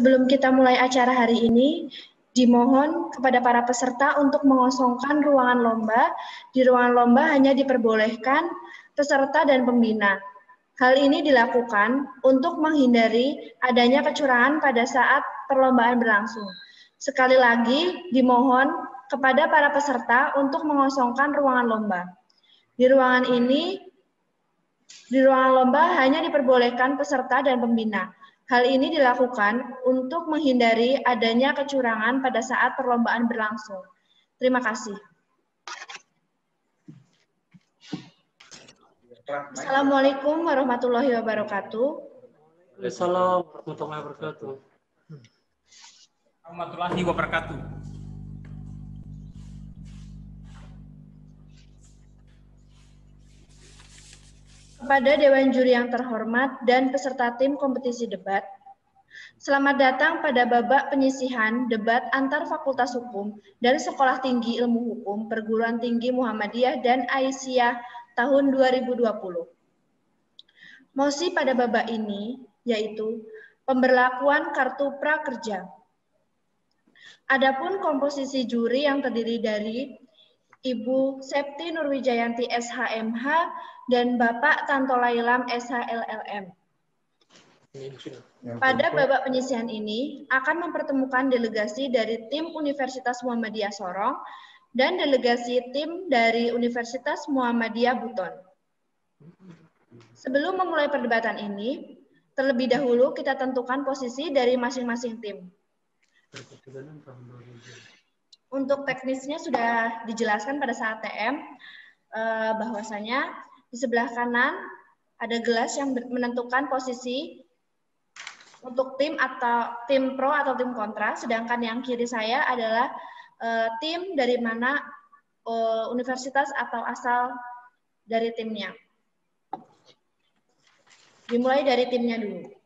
Sebelum kita mulai acara hari ini, dimohon kepada para peserta untuk mengosongkan ruangan lomba. Di ruangan lomba hanya diperbolehkan peserta dan pembina. Hal ini dilakukan untuk menghindari adanya kecurangan pada saat perlombaan berlangsung. Sekali lagi, dimohon kepada para peserta untuk mengosongkan ruangan lomba. Di ruangan lomba hanya diperbolehkan peserta dan pembina. Hal ini dilakukan untuk menghindari adanya kecurangan pada saat perlombaan berlangsung. Terima kasih. Assalamualaikum warahmatullahi wabarakatuh. Assalamualaikum warahmatullahi wabarakatuh. Warahmatullahi wabarakatuh. Kepada Dewan Juri yang terhormat dan peserta tim kompetisi debat, selamat datang pada babak penyisihan debat antar Fakultas Hukum dan Sekolah Tinggi Ilmu Hukum Perguruan Tinggi Muhammadiyah dan Aisyah tahun 2020. Mosi pada babak ini yaitu pemberlakuan kartu prakerja. Adapun komposisi juri yang terdiri dari Ibu Septi Nurwijayanti SHMH dan Bapak Tanto Lailam SHLLM. Pada babak penyisihan ini akan mempertemukan delegasi dari tim Universitas Muhammadiyah Sorong dan delegasi tim dari Universitas Muhammadiyah Buton. Sebelum memulai perdebatan ini, terlebih dahulu kita tentukan posisi dari masing-masing tim. Untuk teknisnya sudah dijelaskan pada saat TM, bahwasanya di sebelah kanan ada gelas yang menentukan posisi untuk tim atau tim pro atau tim kontra, sedangkan yang kiri saya adalah tim dari mana universitas atau asal dari timnya. Dimulai dari timnya dulu.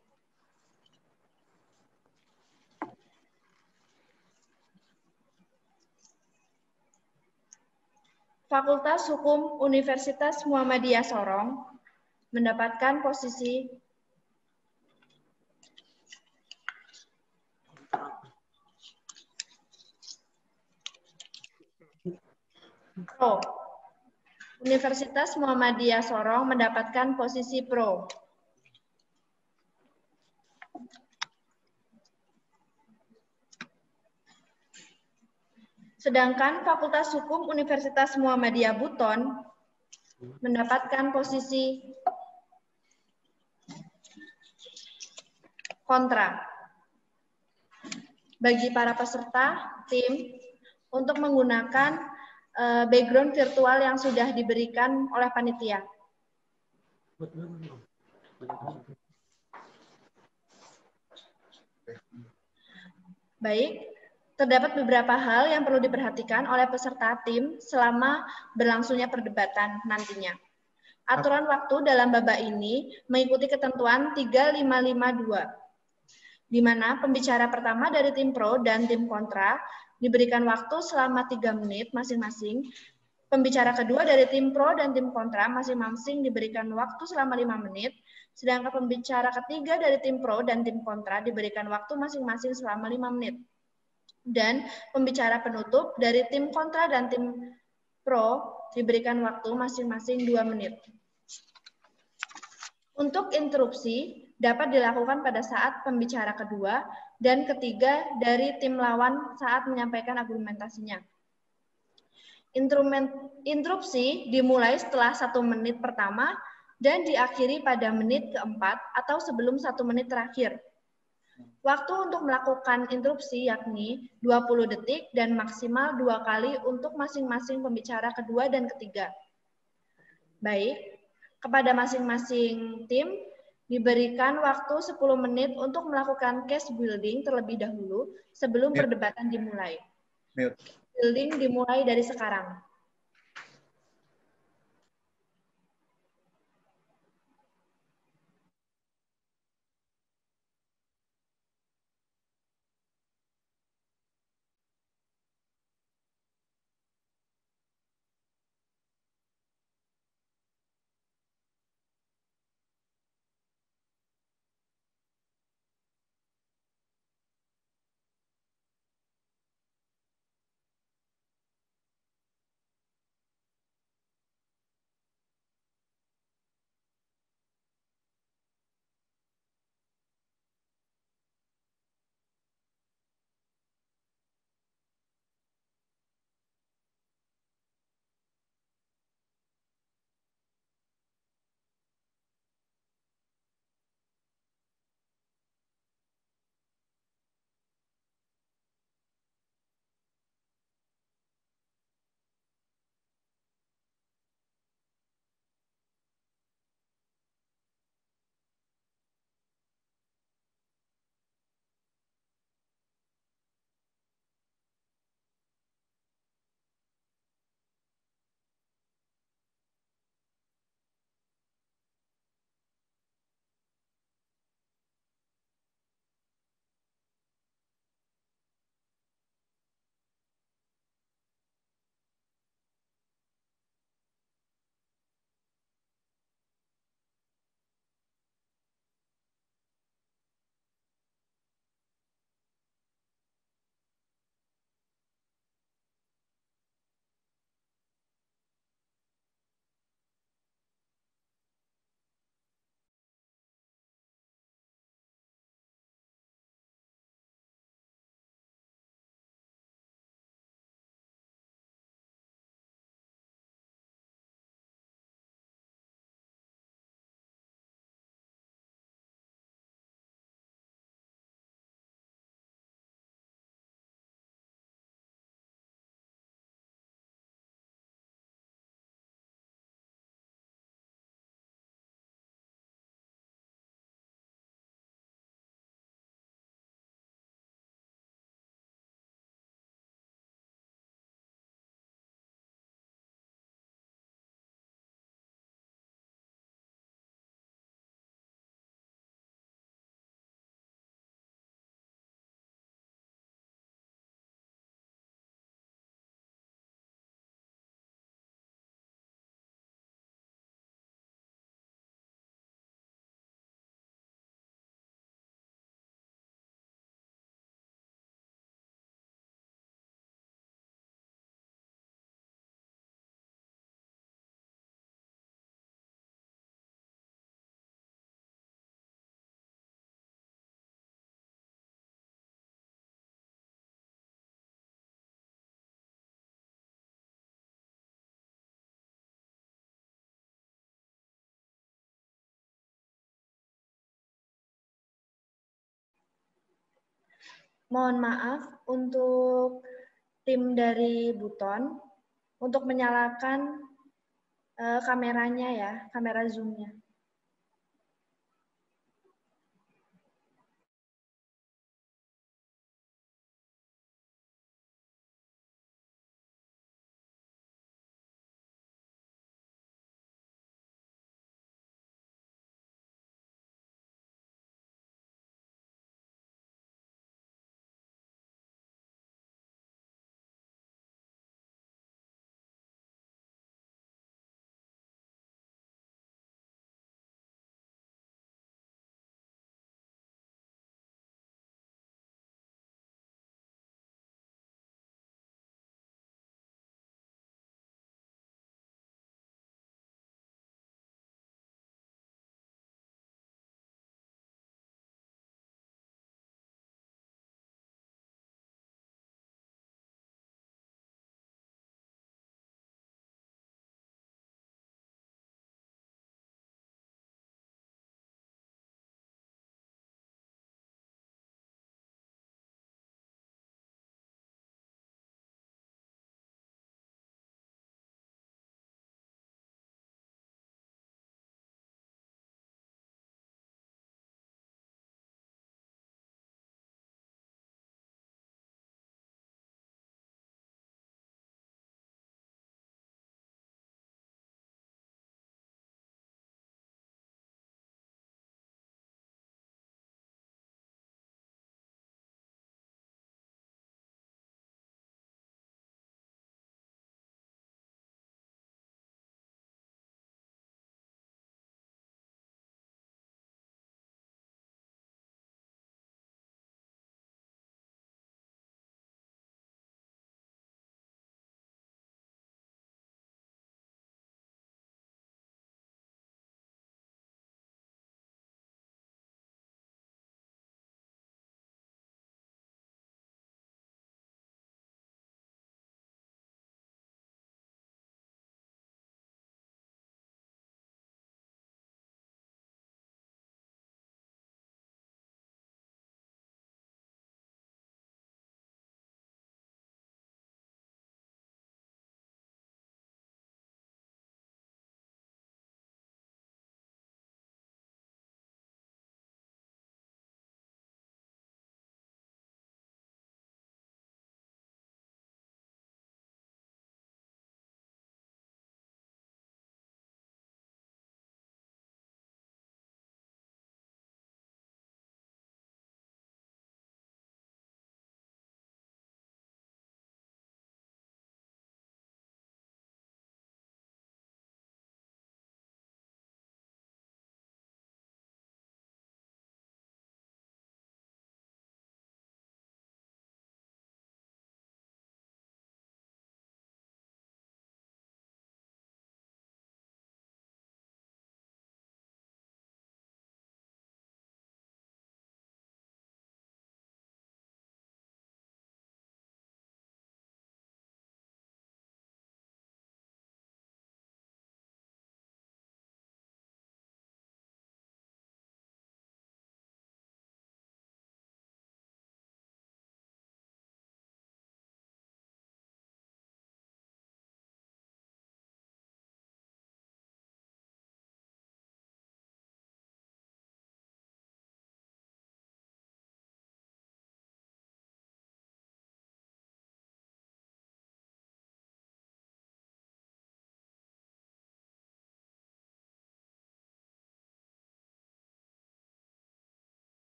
Fakultas Hukum Universitas Muhammadiyah Sorong mendapatkan posisi pro. Universitas Muhammadiyah Sorong mendapatkan posisi pro. Sedangkan Fakultas Hukum Universitas Muhammadiyah Buton mendapatkan posisi kontra. Bagi para peserta tim untuk menggunakan background virtual yang sudah diberikan oleh panitia. Baik. Terdapat beberapa hal yang perlu diperhatikan oleh peserta tim selama berlangsungnya perdebatan nantinya. Aturan waktu dalam babak ini mengikuti ketentuan 3552, di mana pembicara pertama dari tim pro dan tim kontra diberikan waktu selama 3 menit masing-masing. Pembicara kedua dari tim pro dan tim kontra masing-masing diberikan waktu selama 5 menit, sedangkan pembicara ketiga dari tim pro dan tim kontra diberikan waktu masing-masing selama 5 menit. Dan pembicara penutup dari tim kontra dan tim pro diberikan waktu masing-masing 2 menit. Untuk interupsi dapat dilakukan pada saat pembicara kedua dan ketiga dari tim lawan saat menyampaikan argumentasinya. Interupsi dimulai setelah 1 menit pertama dan diakhiri pada menit keempat atau sebelum 1 menit terakhir. Waktu untuk melakukan interupsi yakni 20 detik dan maksimal 2 kali untuk masing-masing pembicara kedua dan ketiga. Baik, kepada masing-masing tim diberikan waktu 10 menit untuk melakukan case building terlebih dahulu sebelum perdebatan dimulai. Building dimulai dari sekarang. Mohon maaf untuk tim dari Buton untuk menyalakan kameranya ya, kamera Zoom-nya.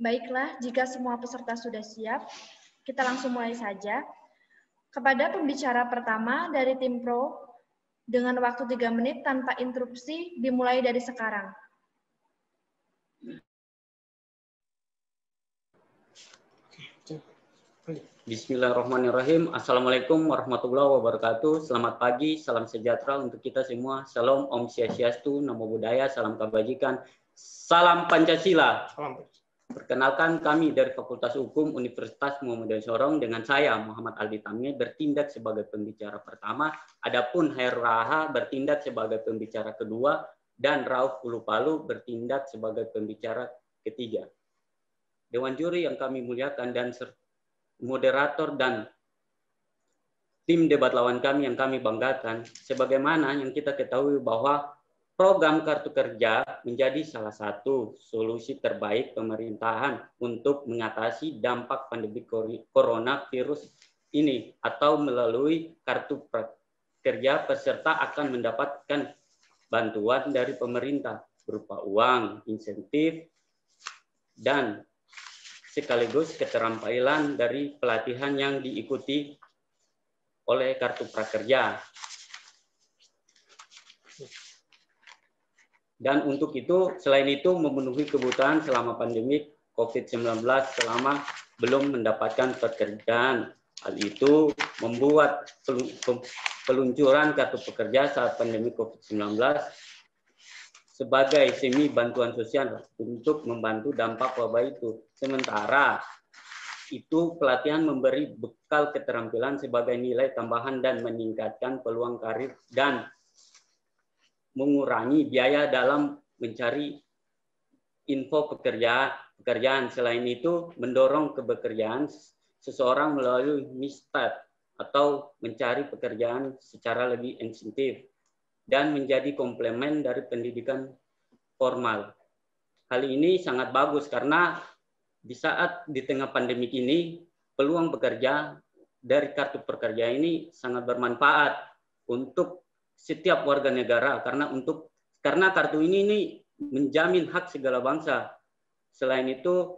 Baiklah, jika semua peserta sudah siap, kita langsung mulai saja. Kepada pembicara pertama dari tim Pro, dengan waktu 3 menit tanpa interupsi, dimulai dari sekarang. Bismillahirrahmanirrahim. Assalamualaikum warahmatullahi wabarakatuh. Selamat pagi, salam sejahtera untuk kita semua. Salam Om Swastiastu, Namo Buddhaya, salam kebajikan, salam Pancasila. Salam. Perkenalkan, kami dari Fakultas Hukum Universitas Muhammadiyah Sorong dengan saya Muhammad Aldi Tamie bertindak sebagai pembicara pertama, adapun Hairul Raha bertindak sebagai pembicara kedua dan Rauf Ulupalu bertindak sebagai pembicara ketiga. Dewan juri yang kami muliakan dan moderator dan tim debat lawan kami yang kami banggakan, sebagaimana yang kita ketahui bahwa program Kartu Kerja menjadi salah satu solusi terbaik pemerintahan untuk mengatasi dampak pandemi coronavirus ini, atau melalui Kartu Prakerja peserta akan mendapatkan bantuan dari pemerintah berupa uang, insentif, dan sekaligus keterampilan dari pelatihan yang diikuti oleh Kartu Prakerja. Dan untuk itu, selain itu memenuhi kebutuhan selama pandemi COVID-19 selama belum mendapatkan pekerjaan. Hal itu membuat peluncuran Kartu Pekerja saat pandemi COVID-19 sebagai semi bantuan sosial untuk membantu dampak wabah itu. Sementara itu pelatihan memberi bekal keterampilan sebagai nilai tambahan dan meningkatkan peluang karir dan mengurangi biaya dalam mencari info pekerjaan. Selain itu, mendorong kebekerjaan seseorang melalui MISTAT atau mencari pekerjaan secara lebih insentif dan menjadi komplemen dari pendidikan formal. Hal ini sangat bagus karena di saat di tengah pandemi ini, peluang bekerja dari Kartu Prakerja ini sangat bermanfaat untuk setiap warga negara karena kartu ini menjamin hak segala bangsa. Selain itu,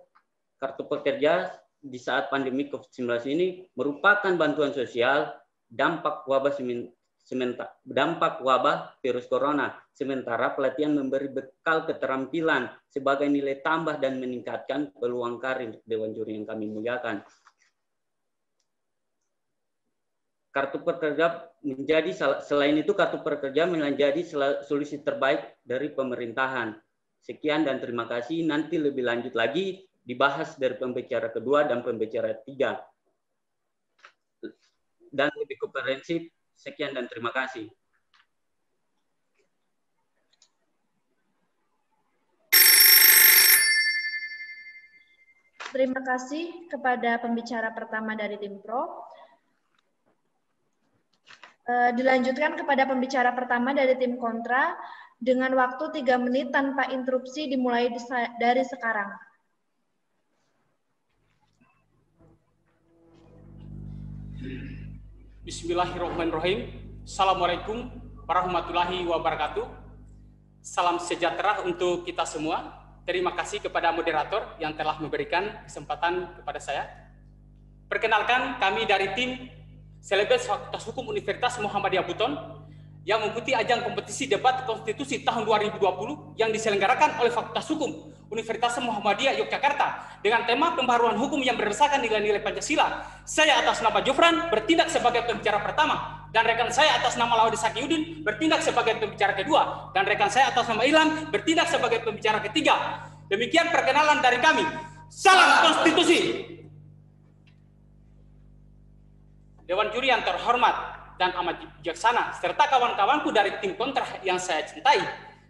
Kartu Prakerja di saat pandemi COVID-19 ini merupakan bantuan sosial dampak wabah virus corona. Sementara pelatihan memberi bekal keterampilan sebagai nilai tambah dan meningkatkan peluang karir. Dewan juri yang kami muliakan, Kartu Prakerja selain itu Kartu Prakerja menjadi solusi terbaik dari pemerintahan. Sekian dan terima kasih. Nanti lebih lanjut lagi dibahas dari pembicara kedua dan pembicara ketiga. Dan lebih komprehensif. Sekian dan terima kasih. Terima kasih kepada pembicara pertama dari tim Pro. Dilanjutkan kepada pembicara pertama dari tim kontra dengan waktu 3 menit tanpa interupsi dimulai dari sekarang. Bismillahirrahmanirrahim. Assalamualaikum warahmatullahi wabarakatuh. Salam sejahtera untuk kita semua. Terima kasih kepada moderator yang telah memberikan kesempatan kepada saya. Perkenalkan, kami dari tim Selebes Fakultas Hukum Universitas Muhammadiyah Buton yang mengikuti ajang kompetisi debat konstitusi tahun 2020 yang diselenggarakan oleh Fakultas Hukum Universitas Muhammadiyah Yogyakarta dengan tema pembaharuan hukum yang berdasarkan nilai-nilai Pancasila. Saya atas nama Jofran bertindak sebagai pembicara pertama dan rekan saya atas nama Laudi Sakiuddin bertindak sebagai pembicara kedua dan rekan saya atas nama Ilham bertindak sebagai pembicara ketiga. Demikian perkenalan dari kami. Salam konstitusi. Dewan juri yang terhormat dan amat bijaksana, serta kawan-kawanku dari tim kontra yang saya cintai.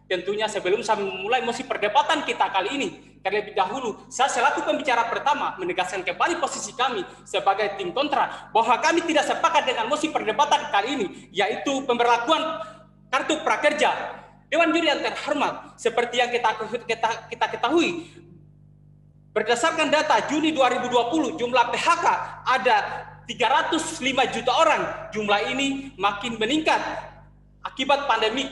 Tentunya sebelum saya memulai mosi perdebatan kita kali ini, terlebih dahulu saya selaku pembicara pertama menegaskan kembali posisi kami sebagai tim kontra bahwa kami tidak sepakat dengan mosi perdebatan kali ini, yaitu pemberlakuan Kartu Prakerja. Dewan Juri yang terhormat, seperti yang kita ketahui, berdasarkan data Juni 2020, jumlah PHK ada 305 juta orang. Jumlah ini makin meningkat akibat pandemi.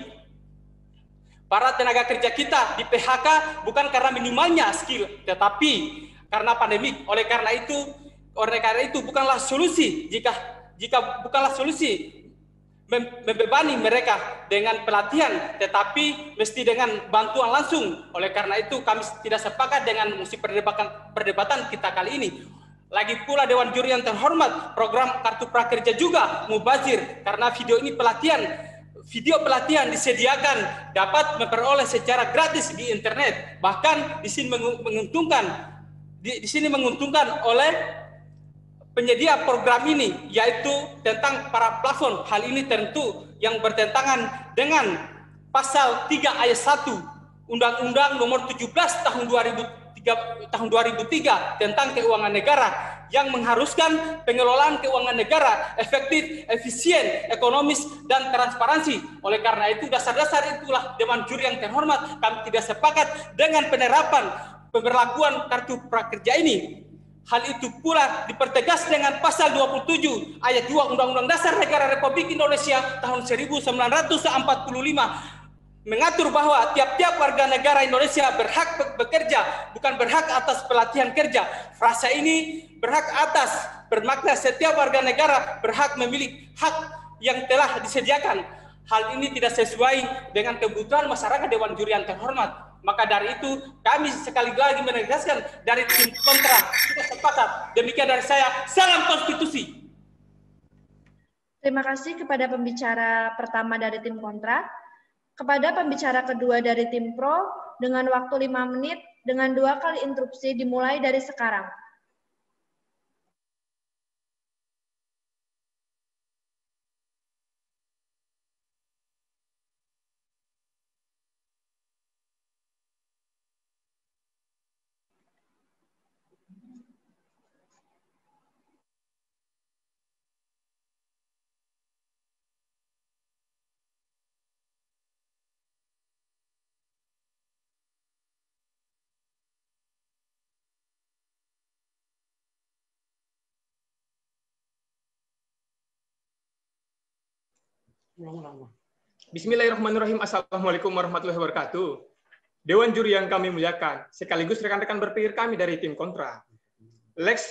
Para tenaga kerja kita di PHK bukan karena minimalnya skill, tetapi karena pandemi. Oleh karena itu bukanlah solusi jika bukanlah solusi membebani mereka dengan pelatihan, tetapi mesti dengan bantuan langsung. Oleh karena itu kami tidak sepakat dengan musim perdebatan kita kali ini. Lagi pula Dewan Juri yang terhormat, program Kartu Prakerja juga mubazir karena video pelatihan disediakan dapat memperoleh secara gratis di internet. Bahkan di sini menguntungkan oleh penyedia program ini, yaitu tentang para plafon. Hal ini tentu yang bertentangan dengan pasal 3 ayat 1 Undang-Undang Nomor 17 tahun 2003 tentang keuangan negara, yang mengharuskan pengelolaan keuangan negara efektif, efisien, ekonomis, dan transparansi. Oleh karena itu, dasar-dasar itulah Dewan Juri yang terhormat, kami tidak sepakat dengan penerapan pemberlakuan Kartu Prakerja ini. Hal itu pula dipertegas dengan pasal 27 ayat 2 Undang-Undang Dasar Negara Republik Indonesia tahun 1945, mengatur bahwa tiap-tiap warga negara Indonesia berhak bekerja, bukan berhak atas pelatihan kerja. Frasa ini berhak atas bermakna setiap warga negara berhak memiliki hak yang telah disediakan. Hal ini tidak sesuai dengan kebutuhan masyarakat Dewan Juri yang terhormat. Maka dari itu kami sekali lagi menegaskan dari tim kontra kita sepakat. Demikian dari saya, salam konstitusi. Terima kasih kepada pembicara pertama dari tim kontra. Kepada pembicara kedua dari tim pro, dengan waktu 5 menit, dengan 2 kali interupsi dimulai dari sekarang. Bismillahirrahmanirrahim. Assalamualaikum warahmatullahi wabarakatuh. Dewan Juri yang kami muliakan, sekaligus rekan-rekan berpikir kami dari tim kontra. Lex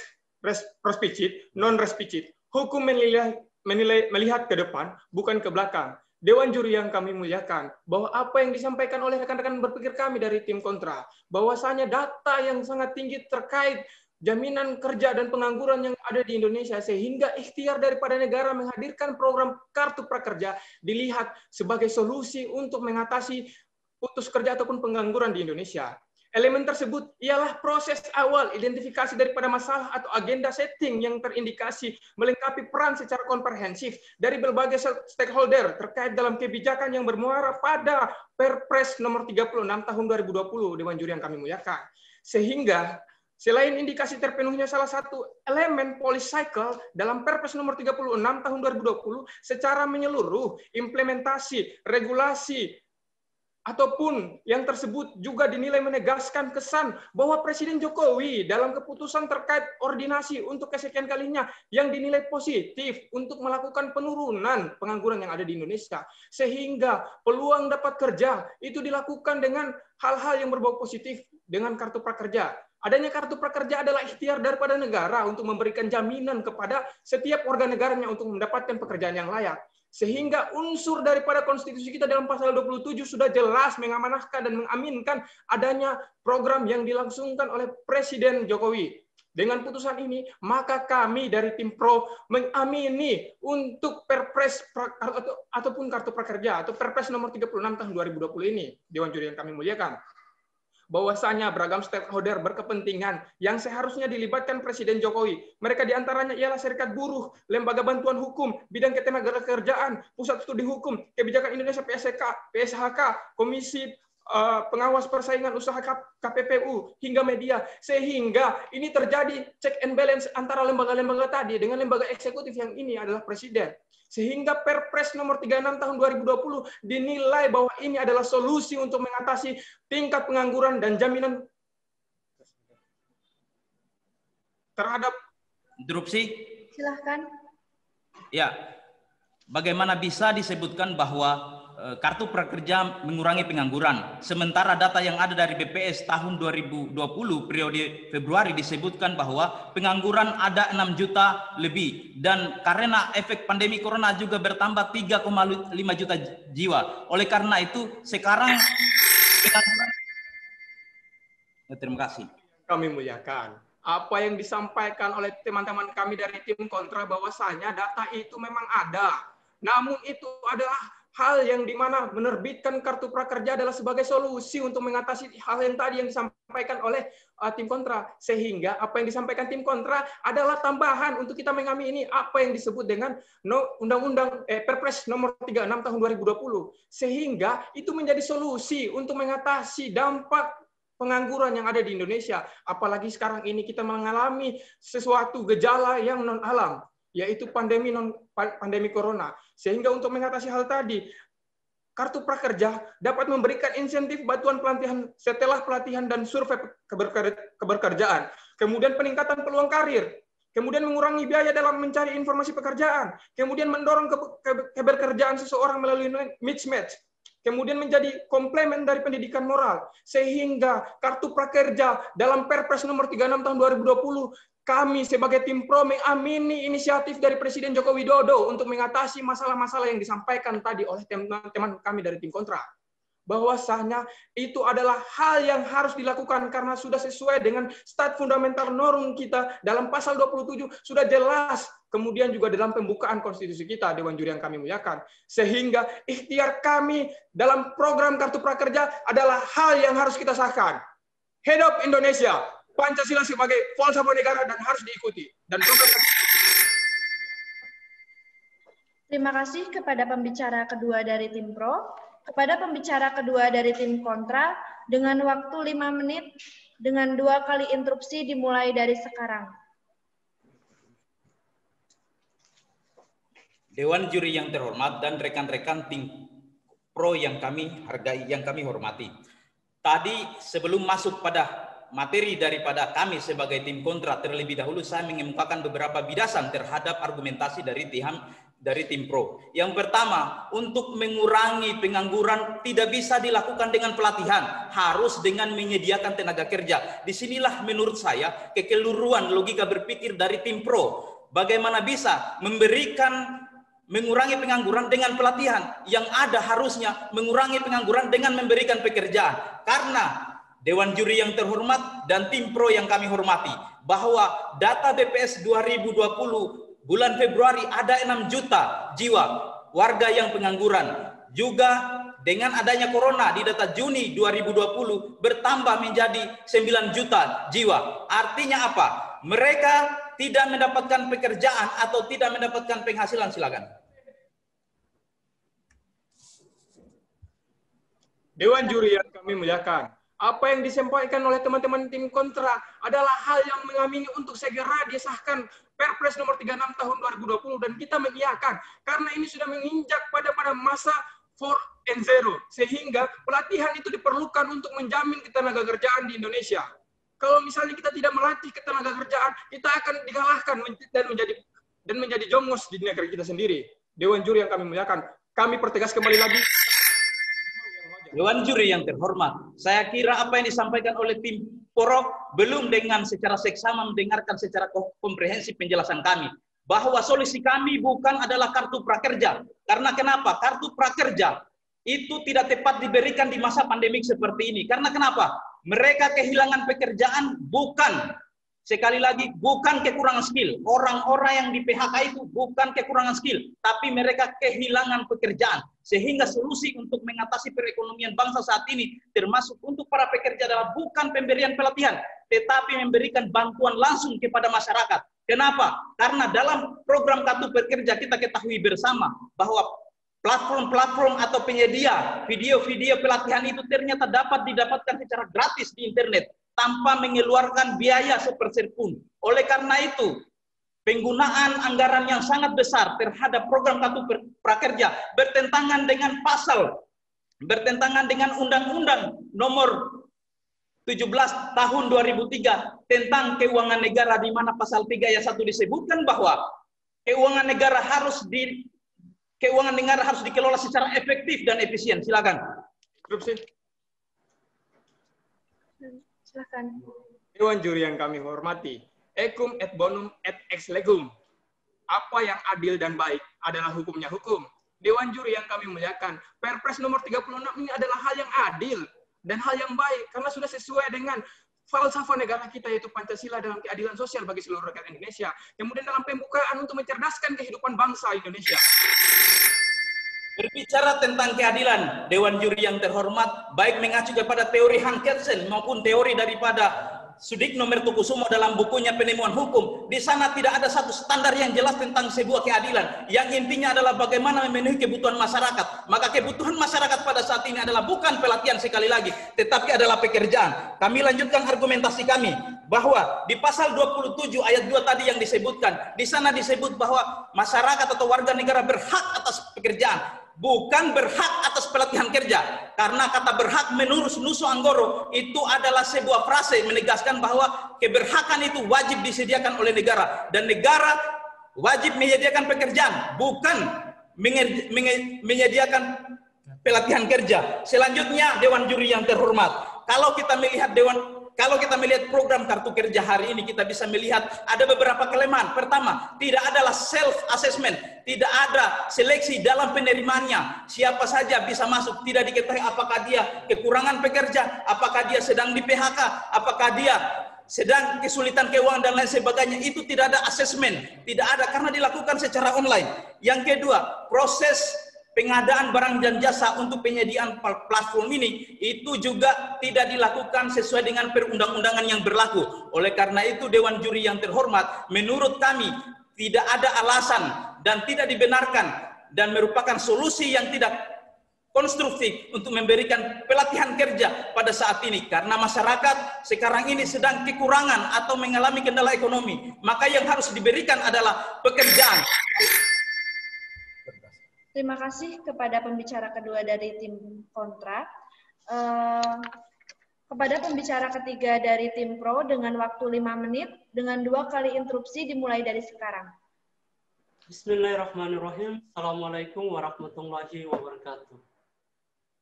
prospicit, non respicit. Hukum melihat ke depan, bukan ke belakang. Dewan Juri yang kami muliakan, bahwa apa yang disampaikan oleh rekan-rekan berpikir kami dari tim kontra, bahwasanya data yang sangat tinggi terkait jaminan kerja dan pengangguran yang ada di Indonesia, sehingga ikhtiar daripada negara menghadirkan program Kartu Prakerja dilihat sebagai solusi untuk mengatasi putus kerja ataupun pengangguran di Indonesia. Elemen tersebut ialah proses awal identifikasi daripada masalah atau agenda setting yang terindikasi melengkapi peran secara komprehensif dari berbagai stakeholder terkait dalam kebijakan yang bermuara pada Perpres nomor 36 tahun 2020 Dewan Juri yang kami muliakan. Sehingga selain indikasi terpenuhnya salah satu elemen policy cycle dalam Perpres nomor 36 tahun 2020 secara menyeluruh, implementasi, regulasi, ataupun yang tersebut juga dinilai menegaskan kesan bahwa Presiden Jokowi dalam keputusan terkait ordinasi untuk kesekian kalinya yang dinilai positif untuk melakukan penurunan pengangguran yang ada di Indonesia. Sehingga peluang dapat kerja itu dilakukan dengan hal-hal yang berbau positif dengan Kartu Prakerja. Adanya Kartu Prakerja adalah ikhtiar daripada negara untuk memberikan jaminan kepada setiap warga negaranya untuk mendapatkan pekerjaan yang layak. Sehingga unsur daripada konstitusi kita dalam pasal 27 sudah jelas mengamanahkan dan mengaminkan adanya program yang dilangsungkan oleh Presiden Jokowi. Dengan putusan ini, maka kami dari tim pro mengamini untuk Perpres ataupun Kartu Prakerja atau Perpres nomor 36 tahun 2020 ini, Dewan Juri yang kami muliakan, bahwasanya beragam stakeholder berkepentingan yang seharusnya dilibatkan Presiden Jokowi. Mereka diantaranya ialah Serikat Buruh, Lembaga Bantuan Hukum, Bidang Ketenagakerjaan, Pusat Studi Hukum, Kebijakan Indonesia PSHK, Komisi Pengawas Persaingan Usaha KPPU, hingga media. Sehingga ini terjadi check and balance antara lembaga-lembaga tadi dengan lembaga eksekutif yang ini adalah Presiden. Sehingga Perpres nomor 36 tahun 2020 dinilai bahwa ini adalah solusi untuk mengatasi tingkat pengangguran dan jaminan terhadap. Interupsi. Silahkan. Ya, bagaimana bisa disebutkan bahwa kartu prakerja mengurangi pengangguran, sementara data yang ada dari BPS tahun 2020 periode Februari disebutkan bahwa pengangguran ada 6 juta lebih, dan karena efek pandemi corona juga bertambah 3,5 juta jiwa. Oleh karena itu sekarang pengangguran. Terima kasih. Kami muliakan apa yang disampaikan oleh teman-teman kami dari tim kontra, bahwasanya data itu memang ada, namun itu adalah hal yang dimana menerbitkan kartu prakerja adalah sebagai solusi untuk mengatasi hal yang tadi yang disampaikan oleh tim kontra. Sehingga apa yang disampaikan tim kontra adalah tambahan untuk kita mengamini apa yang disebut dengan Undang-Undang Perpres nomor 36 tahun 2020. Sehingga itu menjadi solusi untuk mengatasi dampak pengangguran yang ada di Indonesia. Apalagi sekarang ini kita mengalami sesuatu gejala yang non-alam, yaitu pandemi corona. Sehingga untuk mengatasi hal tadi, kartu prakerja dapat memberikan insentif bantuan pelatihan setelah pelatihan dan survei keberkerjaan, kemudian peningkatan peluang karir, kemudian mengurangi biaya dalam mencari informasi pekerjaan, kemudian mendorong keberkerjaan seseorang melalui mismatch, kemudian menjadi komplement dari pendidikan moral. Sehingga kartu prakerja dalam Perpres nomor 36 tahun 2020, kami sebagai tim pro mengamini inisiatif dari Presiden Joko Widodo untuk mengatasi masalah-masalah yang disampaikan tadi oleh teman-teman kami dari tim kontra. Bahwasanya itu adalah hal yang harus dilakukan karena sudah sesuai dengan stat fundamental norm kita dalam pasal 27, sudah jelas. Kemudian juga dalam pembukaan konstitusi kita, Dewan Juri yang kami muliakan. Sehingga ikhtiar kami dalam program kartu prakerja adalah hal yang harus kita sahkan. Hidup Indonesia! Pancasila sebagai falsafah negara dan harus diikuti. Dan terima kasih kepada pembicara kedua dari tim pro. Kepada pembicara kedua dari tim kontra, dengan waktu 5 menit, dengan 2 kali interupsi dimulai dari sekarang. Dewan Juri yang terhormat dan rekan-rekan tim pro yang kami hargai, yang kami hormati. Tadi sebelum masuk pada materi daripada kami sebagai tim kontra, terlebih dahulu saya mengemukakan beberapa bidasan terhadap argumentasi dari tim pro. Yang pertama, untuk mengurangi pengangguran tidak bisa dilakukan dengan pelatihan, harus dengan menyediakan tenaga kerja. Disinilah menurut saya kekeliruan logika berpikir dari tim pro. Bagaimana bisa mengurangi pengangguran dengan pelatihan? Yang ada harusnya mengurangi pengangguran dengan memberikan pekerjaan. Karena Dewan Juri yang terhormat dan tim pro yang kami hormati, bahwa data BPS 2020 bulan Februari ada 6 juta jiwa warga yang pengangguran. Juga dengan adanya corona di data Juni 2020 bertambah menjadi 9 juta jiwa. Artinya apa? Mereka tidak mendapatkan pekerjaan atau tidak mendapatkan penghasilan. Silakan. Dewan Juri yang kami muliakan, apa yang disampaikan oleh teman-teman tim kontra adalah hal yang mengamini untuk segera disahkan Perpres nomor 36 tahun 2020 dan kita mengiyakan karena ini sudah menginjak pada masa 4.0 sehingga pelatihan itu diperlukan untuk menjamin ketenaga kerjaan di Indonesia. Kalau misalnya kita tidak melatih ketenaga kerjaan, kita akan dikalahkan dan menjadi jongos di negeri kita sendiri. Dewan Juri yang kami muliakan, kami pertegas kembali lagi. Dewan Juri yang terhormat, saya kira apa yang disampaikan oleh tim pro belum dengan secara seksama mendengarkan secara komprehensif penjelasan kami. Bahwa solusi kami bukan adalah kartu prakerja. Karena kenapa? Kartu prakerja itu tidak tepat diberikan di masa pandemik seperti ini. Karena kenapa? Mereka kehilangan pekerjaan bukan, sekali lagi, bukan kekurangan skill. Orang-orang yang di PHK itu bukan kekurangan skill, tapi mereka kehilangan pekerjaan. Sehingga solusi untuk mengatasi perekonomian bangsa saat ini, termasuk untuk para pekerja adalah bukan pemberian pelatihan, tetapi memberikan bantuan langsung kepada masyarakat. Kenapa? Karena dalam program kartu pekerja kita ketahui bersama bahwa platform-platform atau penyedia video-video pelatihan itu ternyata dapat didapatkan secara gratis di internet tanpa mengeluarkan biaya sepeser pun. Oleh karena itu, penggunaan anggaran yang sangat besar terhadap program kartu prakerja bertentangan dengan Undang-Undang Nomor 17 tahun 2003 tentang keuangan negara, di mana pasal 3 ayat 1 disebutkan bahwa keuangan negara harus dikelola secara efektif dan efisien. Silakan. Silakan. Dewan juri yang kami hormati, equum et bonum et ex legum. Apa yang adil dan baik adalah hukumnya hukum. Dewan juri yang kami muliakan, Perpres nomor 36 ini adalah hal yang adil dan hal yang baik karena sudah sesuai dengan falsafah negara kita, yaitu Pancasila dalam keadilan sosial bagi seluruh rakyat Indonesia. Kemudian dalam pembukaan untuk mencerdaskan kehidupan bangsa Indonesia. Berbicara tentang keadilan, Dewan Juri yang terhormat, baik mengacu kepada teori Hans Kelsen maupun teori daripada Sudikno Mertokusumo dalam bukunya Penemuan Hukum, di sana tidak ada satu standar yang jelas tentang sebuah keadilan. Yang intinya adalah bagaimana memenuhi kebutuhan masyarakat. Maka kebutuhan masyarakat pada saat ini adalah bukan pelatihan sekali lagi, tetapi adalah pekerjaan. Kami lanjutkan argumentasi kami bahwa di pasal 27 ayat 2 tadi yang disebutkan, di sana disebut bahwa masyarakat atau warga negara berhak atas pekerjaan, bukan berhak atas pelatihan kerja. Karena kata berhak menurut Nuso Anggoro itu adalah sebuah frase menegaskan bahwa keberhakan itu wajib disediakan oleh negara, dan negara wajib menyediakan pekerjaan, bukan menyediakan pelatihan kerja. Selanjutnya, Dewan Juri yang terhormat, kalau kita melihat program kartu kerja hari ini, kita bisa melihat ada beberapa kelemahan. Pertama, tidak adalah self assessment, tidak ada seleksi dalam penerimaannya. Siapa saja bisa masuk, tidak diketahui apakah dia kekurangan pekerja, apakah dia sedang di PHK, apakah dia sedang kesulitan keuangan dan lain sebagainya. Itu tidak ada assessment, tidak ada, karena dilakukan secara online. Yang kedua, proses pengadaan barang dan jasa untuk penyediaan platform ini itu juga tidak dilakukan sesuai dengan perundang-undangan yang berlaku. Oleh karena itu, Dewan Juri yang terhormat, menurut kami tidak ada alasan dan tidak dibenarkan dan merupakan solusi yang tidak konstruktif untuk memberikan pelatihan kerja pada saat ini, karena masyarakat sekarang ini sedang kekurangan atau mengalami kendala ekonomi. Maka yang harus diberikan adalah pekerjaan. Terima kasih kepada pembicara kedua dari tim kontra. Kepada pembicara ketiga dari tim pro dengan waktu 5 menit, dengan 2 kali interupsi dimulai dari sekarang. Bismillahirrahmanirrahim. Assalamualaikum warahmatullahi wabarakatuh.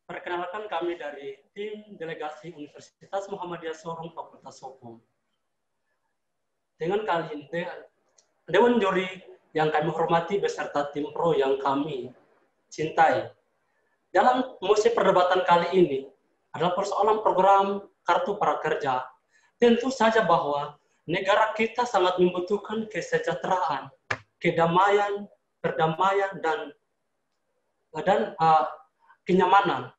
Perkenalkan, kami dari tim delegasi Universitas Muhammadiyah Sorong Fakultas Hukum. Dengan kali ini, Dewan Juri yang kami hormati beserta tim pro yang kami cintai. Dalam musim perdebatan kali ini adalah persoalan program kartu prakerja. Tentu saja bahwa negara kita sangat membutuhkan kesejahteraan, kedamaian, perdamaian, dan kenyamanan.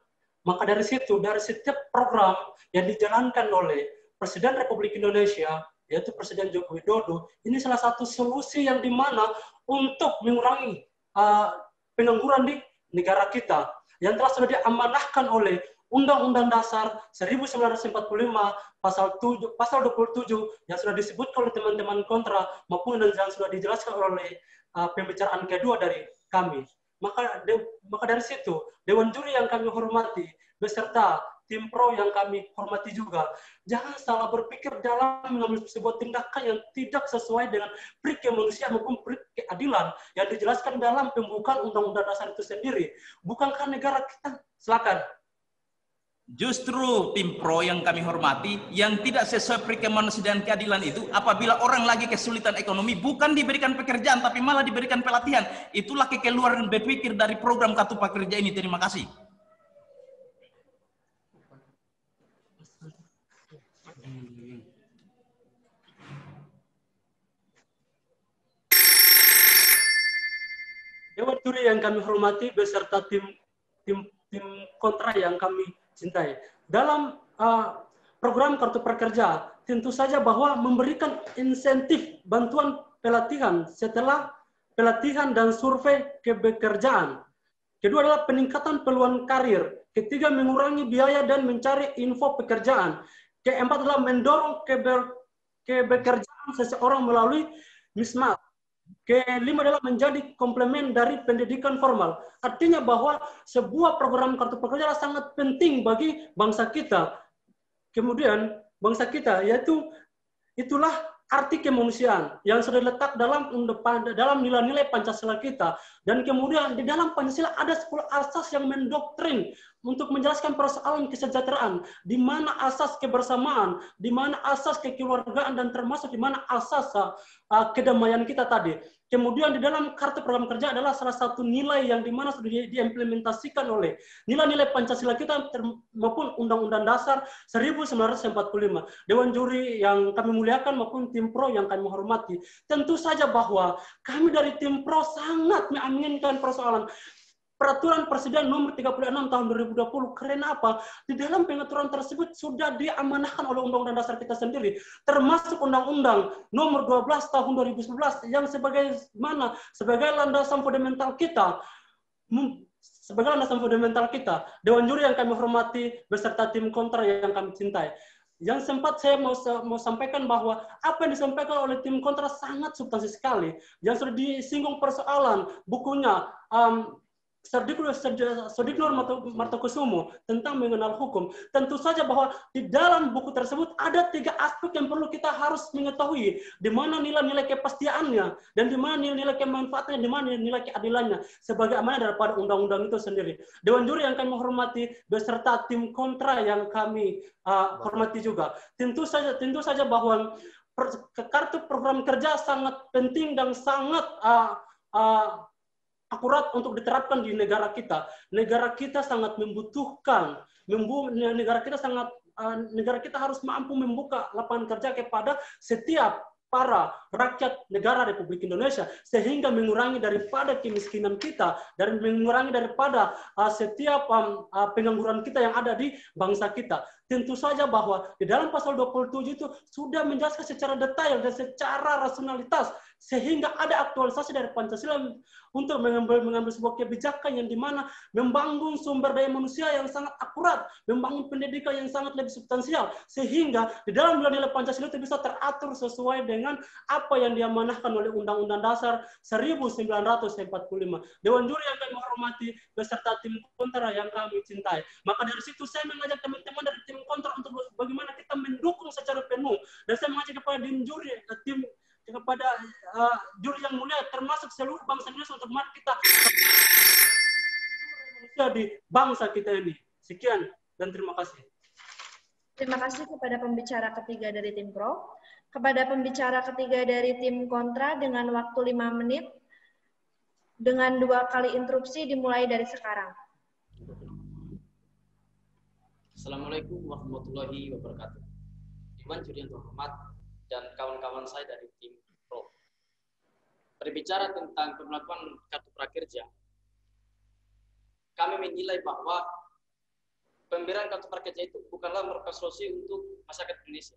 Maka dari situ, dari setiap program yang dijalankan oleh Presiden Republik Indonesia, yaitu Presiden Joko Widodo, ini salah satu solusi yang dimana untuk mengurangi pengangguran di negara kita yang telah sudah diamanahkan oleh Undang-Undang Dasar 1945 pasal 27 yang sudah disebutkan oleh teman-teman kontra maupun yang sudah dijelaskan oleh pembicaraan kedua dari kami. Maka dari situ, Dewan Juri yang kami hormati beserta tim pro yang kami hormati juga, jangan salah berpikir dalam mengambil sebuah tindakan yang tidak sesuai dengan pri kemanusiaan maupun pri keadilan yang dijelaskan dalam pembukaan Undang-Undang Dasar itu sendiri. Bukankah negara kita? Silakan. Justru tim pro yang kami hormati, yang tidak sesuai pri kemanusiaan dan keadilan itu, apabila orang lagi kesulitan ekonomi, bukan diberikan pekerjaan, tapi malah diberikan pelatihan. Itulah kekeluaran berpikir dari program kartu prakerja ini. Terima kasih. Dewan Juri yang kami hormati beserta tim kontra yang kami cintai. Dalam program kartu prakerja, tentu saja bahwa memberikan insentif bantuan pelatihan setelah pelatihan dan survei kebekerjaan. Kedua adalah peningkatan peluang karir. Ketiga, mengurangi biaya dan mencari info pekerjaan. Keempat adalah mendorong kebekerjaan seseorang melalui mismat. Kelima adalah menjadi komplement dari pendidikan formal. Artinya bahwa sebuah program kartu prakerja sangat penting bagi bangsa kita. Kemudian bangsa kita, yaitu itulah arti kemanusiaan yang sudah diletak dalam nilai-nilai Pancasila kita. Dan kemudian di dalam Pancasila ada 10 asas yang mendoktrin untuk menjelaskan persoalan kesejahteraan, di mana asas kebersamaan, di mana asas kekeluargaan, dan termasuk di mana asas kedamaian kita tadi. Kemudian di dalam kartu program kerja adalah salah satu nilai yang dimana sudah diimplementasikan oleh nilai-nilai Pancasila kita maupun Undang-Undang Dasar 1945. Dewan juri yang kami muliakan maupun tim pro yang kami menghormati, tentu saja bahwa kami dari tim pro sangat menginginkan persoalan Peraturan Presiden nomor 36 tahun 2020. Karena apa? Di dalam pengaturan tersebut sudah diamanahkan oleh Undang-Undang Dasar kita sendiri, termasuk Undang-Undang nomor 12 tahun 2011 yang sebagai landasan fundamental kita. Dewan juri yang kami hormati beserta tim kontra yang kami cintai. Yang sempat saya mau sampaikan bahwa apa yang disampaikan oleh tim kontra sangat substansi sekali. Yang sudah disinggung persoalan bukunya Sodiknur Martokusumo tentang mengenal hukum. Tentu saja bahwa di dalam buku tersebut ada 3 aspek yang perlu kita harus mengetahui, di mana nilai-nilai kepastiannya, dan di mana nilai-nilai kemanfaatannya, di mana nilai keadilannya, sebagai amanah daripada undang-undang itu sendiri. Dewan juri yang kami hormati beserta tim kontra yang kami hormati juga. Tentu saja bahwa kartu program kerja sangat penting dan sangat akurat untuk diterapkan di negara kita. Negara kita sangat membutuhkan, negara kita harus mampu membuka lapangan kerja kepada setiap para rakyat negara Republik Indonesia, sehingga mengurangi daripada kemiskinan kita dan mengurangi daripada setiap pengangguran kita yang ada di bangsa kita. Tentu saja bahwa di dalam pasal 27 itu sudah menjelaskan secara detail dan secara rasionalitas, sehingga ada aktualisasi dari Pancasila untuk mengambil sebuah kebijakan yang dimana membangun sumber daya manusia yang sangat akurat, membangun pendidikan yang sangat lebih substansial, sehingga di dalam nilai-nilai Pancasila itu bisa teratur sesuai dengan apa yang diamanahkan oleh Undang-Undang Dasar 1945. Dewan juri yang kami hormati beserta tim kontra yang kami cintai. Maka dari situ saya mengajak teman-teman dari tim kontra untuk bagaimana kita mendukung secara penuh, dan saya mengajak kepada tim kepada juri yang mulia, termasuk seluruh bangsa Indonesia, untuk mari kita manusia di bangsa kita ini. Sekian dan terima kasih. Terima kasih kepada pembicara ketiga dari tim pro. Kepada pembicara ketiga dari tim kontra dengan waktu 5 menit dengan 2 kali interupsi dimulai dari sekarang. Assalamualaikum warahmatullahi wabarakatuh. Dewan juri yang terhormat dan kawan-kawan saya dari tim pro. Berbicara tentang pemberlakuan kartu prakerja, kami menilai bahwa pemberian kartu prakerja itu bukanlah merupakan solusi untuk masyarakat Indonesia.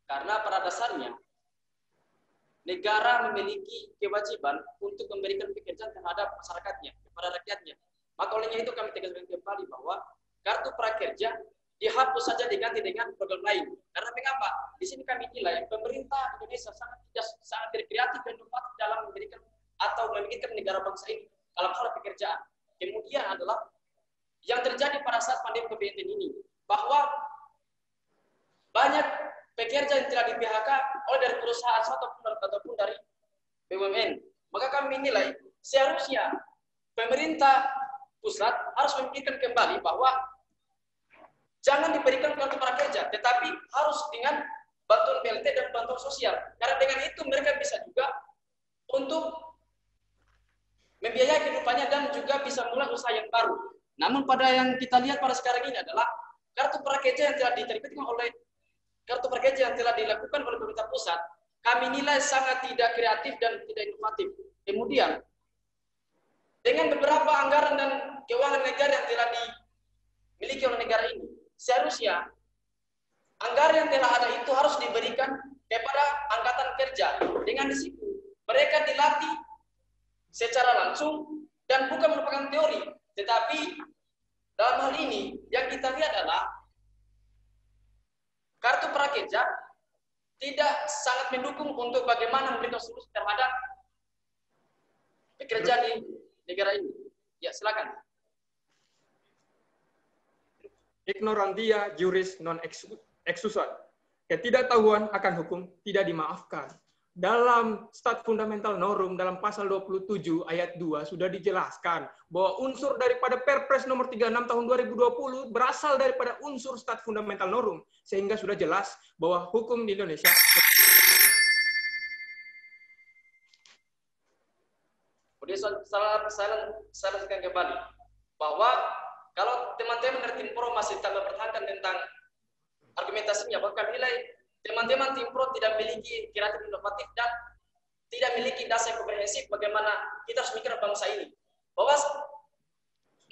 Karena pada dasarnya, negara memiliki kewajiban untuk memberikan pekerjaan terhadap masyarakatnya, kepada rakyatnya. Maka olehnya itu kami tegaskan kembali bahwa kartu prakerja dihapus saja diganti dengan program lain. Karena mengapa? Di sini kami nilai pemerintah Indonesia sangat tidak kreatif dan inovatif dalam memberikan atau memikirkan negara bangsa ini dalam hal pekerjaan. Kemudian adalah yang terjadi pada saat pandemi COVID-19 ini, bahwa banyak pekerja yang telah di PHK oleh dari perusahaan ataupun dari BUMN. Maka kami menilai seharusnya pemerintah pusat harus memikirkan kembali bahwa jangan diberikan kartu prakerja, tetapi harus dengan bantuan BLT dan bantuan sosial. Karena dengan itu mereka bisa juga untuk membiayai kehidupannya dan juga bisa mulai usaha yang baru. Namun pada yang kita lihat pada sekarang ini adalah kartu prakerja yang telah diterbitkan oleh kartu prakerja yang telah dilakukan oleh pemerintah pusat, kami nilai sangat tidak kreatif dan tidak inovatif. Kemudian dengan beberapa anggaran dan keuangan negara yang telah dimiliki oleh negara ini, seharusnya anggaran yang telah ada itu harus diberikan kepada angkatan kerja. Dengan di situ mereka dilatih secara langsung dan bukan merupakan teori. Tetapi dalam hal ini yang kita lihat adalah kartu prakerja tidak sangat mendukung untuk bagaimana memberikan solusi terhadap bekerja di negara ini. Ya, silakan. Ignorantia juris non excusa. Ketidaktahuan akan hukum tidak dimaafkan. Dalam Stat Fundamental Norum dalam pasal 27 ayat 2 sudah dijelaskan bahwa unsur daripada Perpres nomor 36 tahun 2020 berasal daripada unsur Stat Fundamental Norum, sehingga sudah jelas bahwa hukum di Indonesia. Kemudian saya lanjutkan kembali bahwa kalau teman-teman dari tim pro masih tak mempertahankan tentang argumentasinya, bahkan nilai teman-teman tim pro tidak memiliki kreatif inovatif dan tidak memiliki dasar komprehensif bagaimana kita harus mikir bangsa ini. Bahwa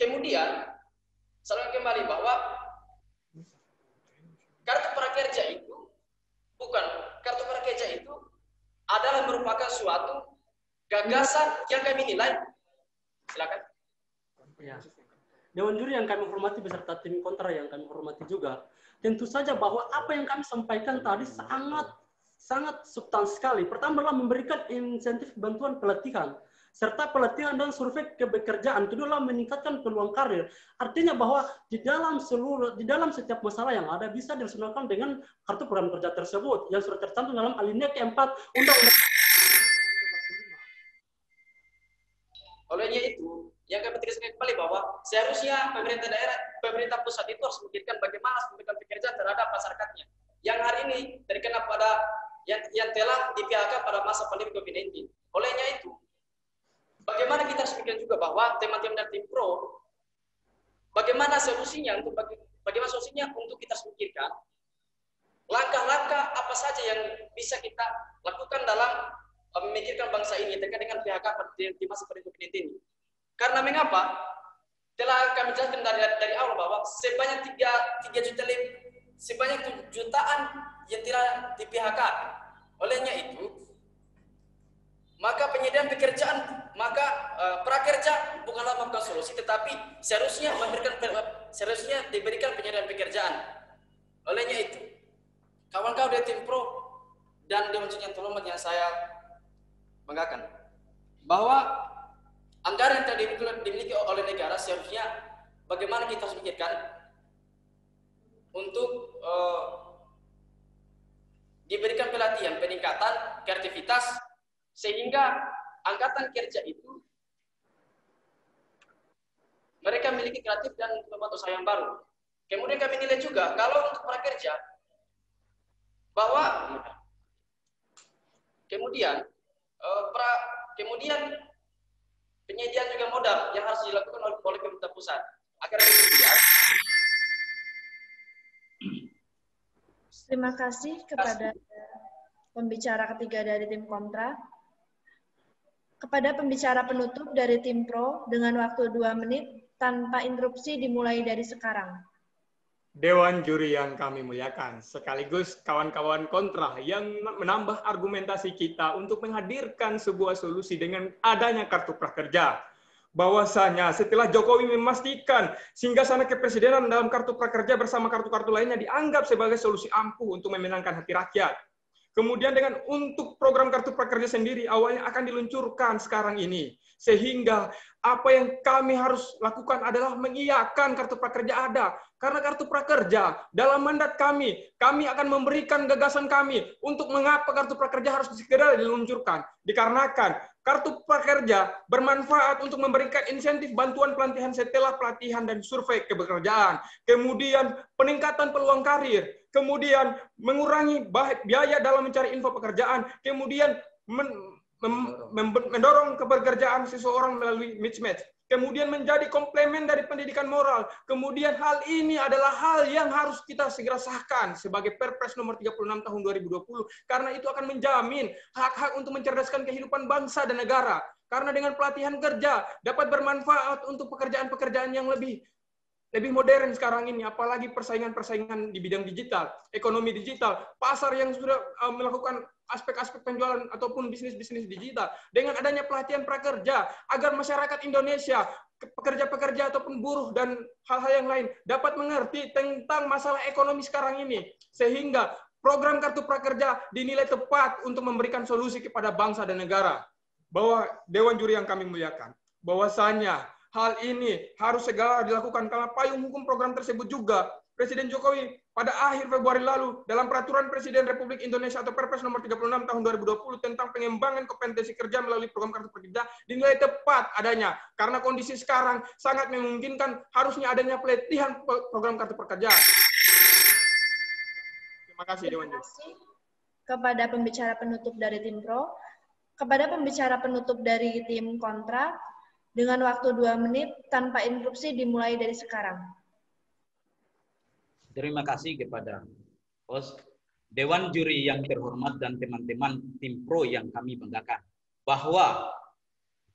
kemudian saya kembali bahwa kartu prakerja itu adalah merupakan suatu gagasan yang kami nilai. Silakan. Ya. Dewan juri yang kami hormati beserta tim kontra yang kami hormati juga, tentu saja bahwa apa yang kami sampaikan tadi sangat substansi sekali. Pertama adalah memberikan insentif bantuan pelatihan, serta pelatihan dan survei kebekerjaan. Kedua adalah meningkatkan peluang karir. Artinya bahwa di dalam setiap masalah yang ada bisa dilaksanakan dengan kartu program kerja tersebut yang sudah tercantum dalam alinea keempat Undang-Undang. Olehnya itu, yang kami tegaskan kembali bahwa seharusnya pemerintah pusat itu harus memikirkan bagaimana memberikan pekerjaan terhadap masyarakatnya yang hari ini terkena pada yang telah di PHK pada masa pandemi COVID-19. Olehnya itu, bagaimana kita harus memikirkan juga bahwa teman-teman dari tim pro, bagaimana solusinya untuk kita harus memikirkan langkah-langkah apa saja yang bisa kita lakukan dalam memikirkan bangsa ini terkait dengan PHK di masa pandemi COVID-19 ini. Karena mengapa? Telah kami jelaskan dari awal bahwa sebanyak 3 jutaan yang telah di PHK. Olehnya itu, maka penyediaan pekerjaan, prakerja bukanlah merupakan solusi, tetapi seharusnya diberikan penyediaan pekerjaan. Olehnya itu, kawan-kawan dari tim pro dan Dewan Juri yang terhormat yang saya banggakan, bahwa anggaran yang telah dimiliki oleh negara seharusnya bagaimana kita harus pikirkan untuk diberikan pelatihan, peningkatan kreativitas sehingga angkatan kerja itu mereka memiliki kreatif dan membuat usaha yang baru. Kemudian kami nilai juga kalau untuk prakerja bahwa kemudian penyediaan juga modal yang harus dilakukan oleh pemerintah pusat agar kemudian. Terima kasih kepada pembicara ketiga dari tim kontra. Kepada pembicara penutup dari tim pro dengan waktu 2 menit tanpa interupsi dimulai dari sekarang. Dewan juri yang kami muliakan, sekaligus kawan-kawan kontra yang menambah argumentasi kita untuk menghadirkan sebuah solusi dengan adanya kartu prakerja. Bahwasanya setelah Jokowi memastikan singgahsana kepresidenan dalam kartu prakerja bersama kartu-kartu lainnya dianggap sebagai solusi ampuh untuk memenangkan hati rakyat. Kemudian dengan untuk program kartu prakerja sendiri awalnya akan diluncurkan sekarang ini. Sehingga apa yang kami harus lakukan adalah mengiyakan kartu prakerja ada. Karena kartu prakerja dalam mandat kami akan memberikan gagasan kami untuk mengapa kartu prakerja harus segera diluncurkan. Dikarenakan kartu prakerja bermanfaat untuk memberikan insentif bantuan pelatihan setelah pelatihan dan survei kepekerjaan. Kemudian peningkatan peluang karir. Kemudian mengurangi biaya dalam mencari info pekerjaan. Kemudian mendorong kepekerjaan seseorang melalui mismatch. Kemudian menjadi komplemen dari pendidikan moral. Kemudian hal ini adalah hal yang harus kita segera sahkan sebagai Perpres nomor 36 tahun 2020. Karena itu akan menjamin hak-hak untuk mencerdaskan kehidupan bangsa dan negara. Karena dengan pelatihan kerja dapat bermanfaat untuk pekerjaan-pekerjaan yang lebih modern sekarang ini, apalagi persaingan-persaingan di bidang digital, ekonomi digital, pasar yang sudah melakukan aspek-aspek penjualan ataupun bisnis-bisnis digital. Dengan adanya pelatihan prakerja, agar masyarakat Indonesia, pekerja-pekerja ataupun buruh dan hal-hal yang lain dapat mengerti tentang masalah ekonomi sekarang ini. Sehingga program kartu prakerja dinilai tepat untuk memberikan solusi kepada bangsa dan negara. bahwa Dewan Juri yang kami muliakan, bahwasanya hal ini harus segera dilakukan karena payung hukum program tersebut juga Presiden Jokowi pada akhir Februari lalu dalam Peraturan Presiden Republik Indonesia atau Perpres nomor 36 tahun 2020 tentang pengembangan kompetensi kerja melalui program kartu prakerja dinilai tepat adanya karena kondisi sekarang sangat memungkinkan harusnya adanya pelatihan program kartu prakerja. Terima kasih Dewan Juri. Kepada pembicara penutup dari tim pro, kepada pembicara penutup dari tim kontra, dengan waktu 2 menit tanpa interupsi dimulai dari sekarang. Terima kasih kepada host, Dewan Juri yang terhormat dan teman-teman tim pro yang kami banggakan. Bahwa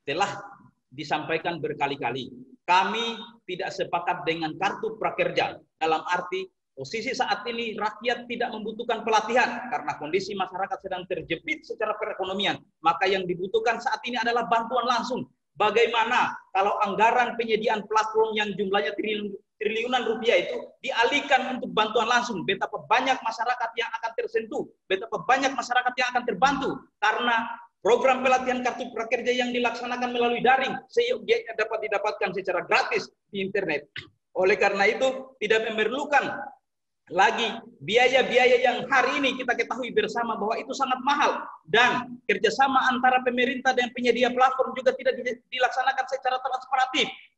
telah disampaikan berkali-kali, kami tidak sepakat dengan kartu prakerja. Dalam arti, posisi saat ini rakyat tidak membutuhkan pelatihan karena kondisi masyarakat sedang terjepit secara perekonomian. Maka yang dibutuhkan saat ini adalah bantuan langsung. Bagaimana kalau anggaran penyediaan platform yang jumlahnya triliunan rupiah itu dialihkan untuk bantuan langsung? Betapa banyak masyarakat yang akan tersentuh, betapa banyak masyarakat yang akan terbantu karena program pelatihan kartu prakerja yang dilaksanakan melalui daring seyogyanya dapat didapatkan secara gratis di internet. Oleh karena itu tidak memerlukan lagi biaya-biaya yang hari ini kita ketahui bersama bahwa itu sangat mahal dan kerjasama antara pemerintah dan penyedia platform juga tidak dilaksanakan secara transparan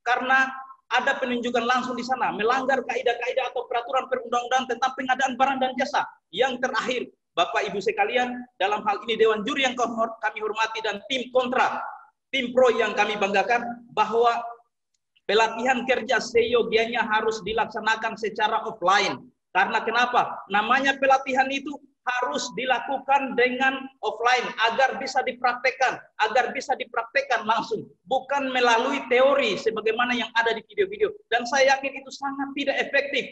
karena ada penunjukan langsung di sana melanggar kaidah-kaidah atau peraturan perundang-undangan tentang pengadaan barang dan jasa. Yang terakhir, Bapak Ibu sekalian, dalam hal ini Dewan Juri yang kami hormati dan tim kontra, tim pro yang kami banggakan bahwa pelatihan kerja seyogianya harus dilaksanakan secara offline. Karena kenapa? Namanya pelatihan itu harus dilakukan dengan offline agar bisa dipraktekkan langsung, bukan melalui teori sebagaimana yang ada di video-video. Dan saya yakin itu sangat tidak efektif.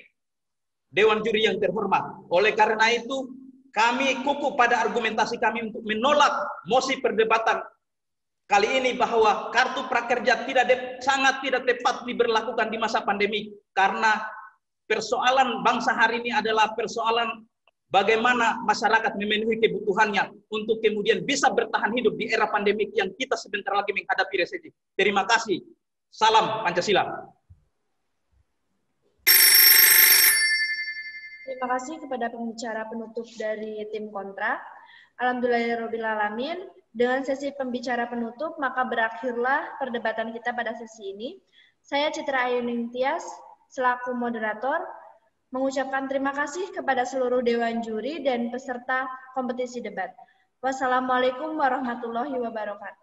Dewan Juri yang terhormat. Oleh karena itu, kami kukuh pada argumentasi kami untuk menolak mosi perdebatan kali ini bahwa kartu prakerja sangat tidak tepat diberlakukan di masa pandemi karena persoalan bangsa hari ini adalah persoalan bagaimana masyarakat memenuhi kebutuhannya untuk kemudian bisa bertahan hidup di era pandemik yang kita sebentar lagi menghadapi resesi. Terima kasih. Salam Pancasila. Terima kasih kepada pembicara penutup dari tim kontra. Alhamdulillahirrahmanirrahim. Dengan sesi pembicara penutup, maka berakhirlah perdebatan kita pada sesi ini. Saya Citra Ayuning Tias, selaku moderator, mengucapkan terima kasih kepada seluruh Dewan Juri dan peserta kompetisi debat. Wassalamualaikum warahmatullahi wabarakatuh.